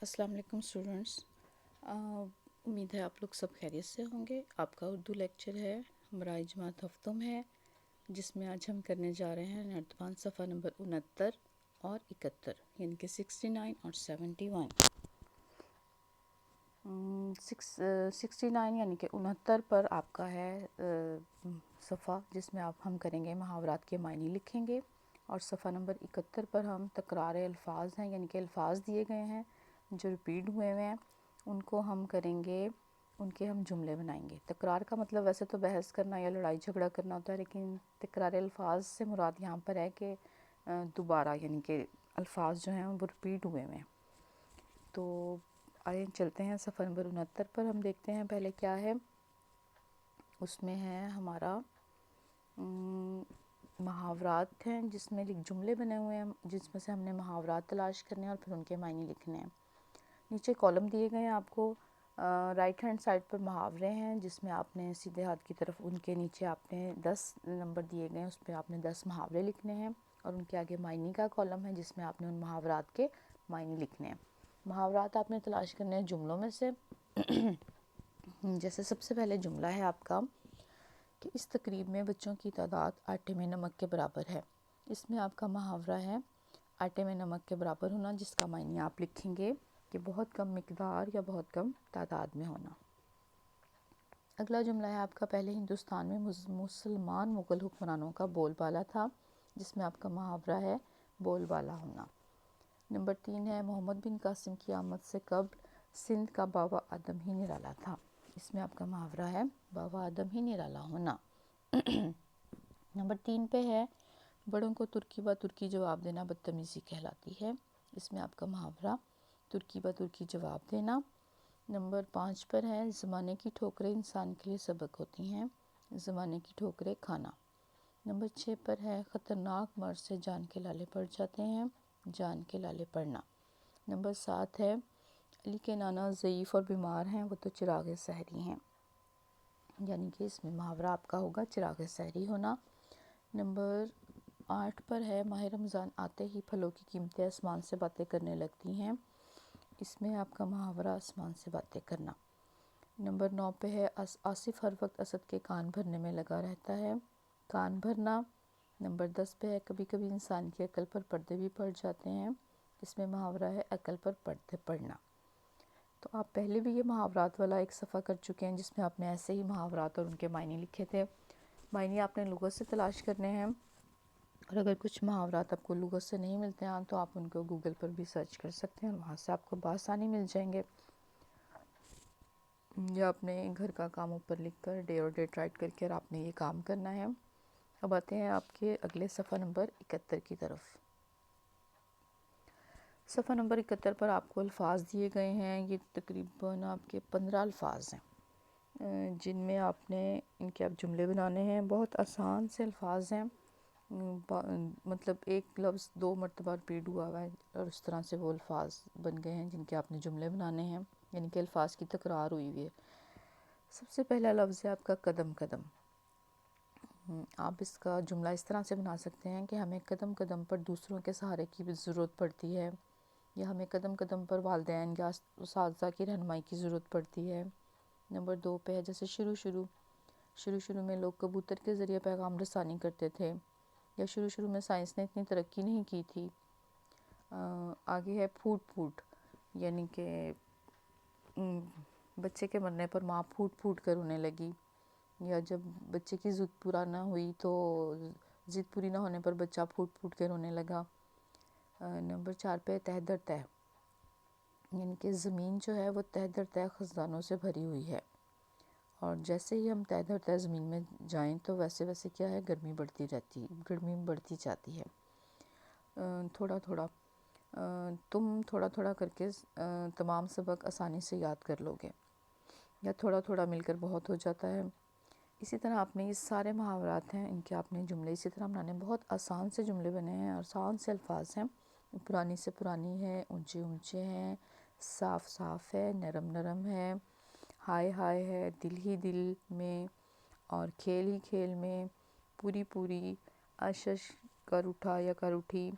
अस्सलाम वालेकुम स्टूडेंट्स। उम्मीद है आप लोग सब खैरियत से होंगे। आपका उर्दू लेक्चर है हमारा इजमात हफ्तों में है, जिसमें आज हम करने जा रहे हैं नर्तबान सफ़ा नंबर 69 और 71 यानी कि 69 और 71। 69 यानी कि 69 पर आपका है सफ़ा, जिसमें हम करेंगे मुहावरात के मायने लिखेंगे, और सफ़ा नंबर 71 पर हम तकरार अल्फाज हैं यानी कि अल्फाज दिए गए हैं जो रिपीट हुए हुए हैं, उनको हम करेंगे, उनके हम जुमले बनाएंगे। तकरार का मतलब वैसे तो बहस करना या लड़ाई झगड़ा करना होता है, लेकिन तकरार अल्फाज से मुराद यहाँ पर है कि दोबारा यानी कि अल्फाज जो हैं वो रिपीट हुए हुए हैं। तो आइए चलते हैं सफ़ा नंबर 69 पर। हम देखते हैं पहले क्या है। उसमें है हमारा मुहावरात हैं, जिसमें जुमले बने हुए हैं, जिसमें से हमने मुहावरात तलाश करने हैं और फिर उनके मायने लिखने हैं। नीचे कॉलम दिए गए हैं आपको। राइट हैंड साइड पर मुहावरे हैं, जिसमें आपने सीधे हाथ की तरफ उनके नीचे आपने 10 नंबर दिए गए हैं, उस पर आपने 10 मुहावरे लिखने हैं, और उनके आगे मायने का कॉलम है जिसमें आपने उन मुहावरात के मायने लिखने हैं। मुहावरात आपने तलाश करने हैं जुमलों में से। जैसे सबसे पहले जुमला है आपका कि इस तकरीब में बच्चों की तादाद आटे में नमक के बराबर है। इसमें आपका मुहावरा है आटे में नमक के बराबर होना, जिसका मायने आप लिखेंगे कि बहुत कम मिकदार या बहुत कम तादाद में होना। अगला जुमला है आपका पहले हिंदुस्तान में मुसलमान मुग़ल हुक्मरानों का बोलबाला था, जिसमें आपका मुहावरा है बोलबाला होना। नंबर 3 है मोहम्मद बिन कासिम की आमद से कब्ल सिंध का बाबा आदम ही निराला था। इसमें आपका मुहावरा है बाबा आदम ही निराला होना। नंबर 3 पे है बड़ों को तुर्की ब तुर्की जवाब देना बदतमीज़ी कहलाती है। इसमें आपका मुहावरा तुर्की ब तुर्की जवाब देना। नंबर 5 पर है ज़माने की ठोकरें इंसान के लिए सबक होती हैं। ज़माने की ठोकरें खाना। नंबर 6 पर है ख़तरनाक मर्ज़ से जान के लाले पड़ जाते हैं। जान के लाले पड़ना। नंबर 7 है अली के नाना ज़ईफ़ और बीमार हैं, वो तो चिराग सहरी हैं, यानी कि इसमें मुहावरा आपका होगा चिराग सहरी होना। नंबर 8 पर है माह रमज़ान आते ही फलों की कीमतें आसमान से बातें करने लगती हैं। इसमें आपका मुहावरा आसमान से बातें करना। नंबर 9 पे है आसिफ हर वक्त असद के कान भरने में लगा रहता है। कान भरना। नंबर 10 पे है कभी कभी इंसान की अकल पर पर्दे भी पड़ जाते हैं। इसमें मुहावरा है अकल पर पर्दे पड़ना। तो आप पहले भी ये मुहावरात वाला एक सफ़ा कर चुके हैं, जिसमें आपने ऐसे ही मुहावरात और उनके मायने लिखे थे। मायने आपने लुग़त से तलाश करने हैं, और अगर कुछ मुहावरात आपको लुग़त से नहीं मिलते हैं तो आप उनको गूगल पर भी सर्च कर सकते हैं, वहाँ से आपको बआसानी मिल जाएंगे, या अपने घर का काम ऊपर लिख कर डे और डेट राइट करके आपने ये काम करना है। अब आते हैं आपके अगले सफ़ा नंबर 71 की तरफ। सफ़ा नंबर 71 पर आपको अल्फाज दिए गए हैं। ये तकरीबन आपके 15 अल्फाज हैं, जिनमें आपने इनके आप जुमले बनाने हैं। बहुत आसान से अल्फाज हैं, मतलब एक लफ्ज़ 2 मरतबा रिपीट हुआ है और उस तरह से वो अल्फाज बन गए हैं जिनके आपने जुमले बनाने हैं, यानी कि अल्फाज की तकरार हुई हुई है। सबसे पहला लफ्ज़ है आपका कदम कदम। आप इसका जुमला इस तरह से बना सकते हैं कि हमें कदम कदम पर दूसरों के सहारे की भी ज़रूरत पड़ती है, या हमें कदम कदम पर वालिदैन या उस्ताज़ा की रहनुमाई की ज़रूरत पड़ती है। नंबर 2 पे है जैसे शुरू शुरू में लोग कबूतर के ज़रिए पैगाम रसानी करते थे, या शुरू में साइंस ने इतनी तरक्की नहीं की थी। आगे है फूट फूट, यानी कि बच्चे के मरने पर माँ फूट फूट कर रोने लगी, या जब बच्चे की ज़िद पूरा ना हुई तो ज़िद पूरी ना होने पर बच्चा फूट फूट के रोने लगा। नंबर 4 पे तह दर तह, यानी कि ज़मीन जो है वो तह दर तह ख़ज़ानों से भरी हुई है, और जैसे ही हम तह दर तह ज़मीन में जाएं तो वैसे वैसे क्या है गर्मी बढ़ती जाती है। थोड़ा थोड़ा तुम थोड़ा थोड़ा करके तमाम सबक आसानी से याद कर लोगे, या थोड़ा थोड़ा मिलकर बहुत हो जाता है। इसी तरह आपने ये सारे मुहावरात हैं, इनके आपने जुमले इसी तरह बनाने। बहुत आसान से जुमले बने हैं, आसान से अल्फाज हैं। पुरानी से पुरानी है, ऊंचे ऊंचे हैं, साफ़ साफ़ है, नरम नरम है, हाय हाय है, दिल ही दिल में, और खेल ही खेल में, पूरी पूरी, अश कर उठा या कर उठी,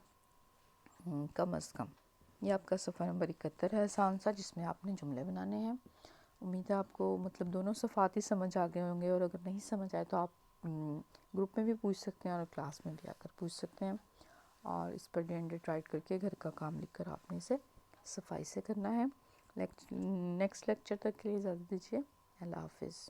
कम अज़ कम। یہ آپ کا صفحہ نمبر 71 ہے آسان سا، جس میں آپ نے جملے بنانے ہیں۔ امید ہے آپ کو مطلب دونوں صفحات ہی سمجھ آ گئے ہوں گے، اور اگر نہیں سمجھ آئے تو آپ گروپ میں بھی پوچھ سکتے ہیں اور کلاس میں بھی آ کر پوچھ سکتے ہیں، اور اس پر ڈینڈٹ رائٹ کر کے گھر کا کام لکھ کر آپ نے اسے صفائی سے کرنا ہے۔ نیکسٹ لیکچر تک کے لیے اجازت دیجیے، اللہ حافظ۔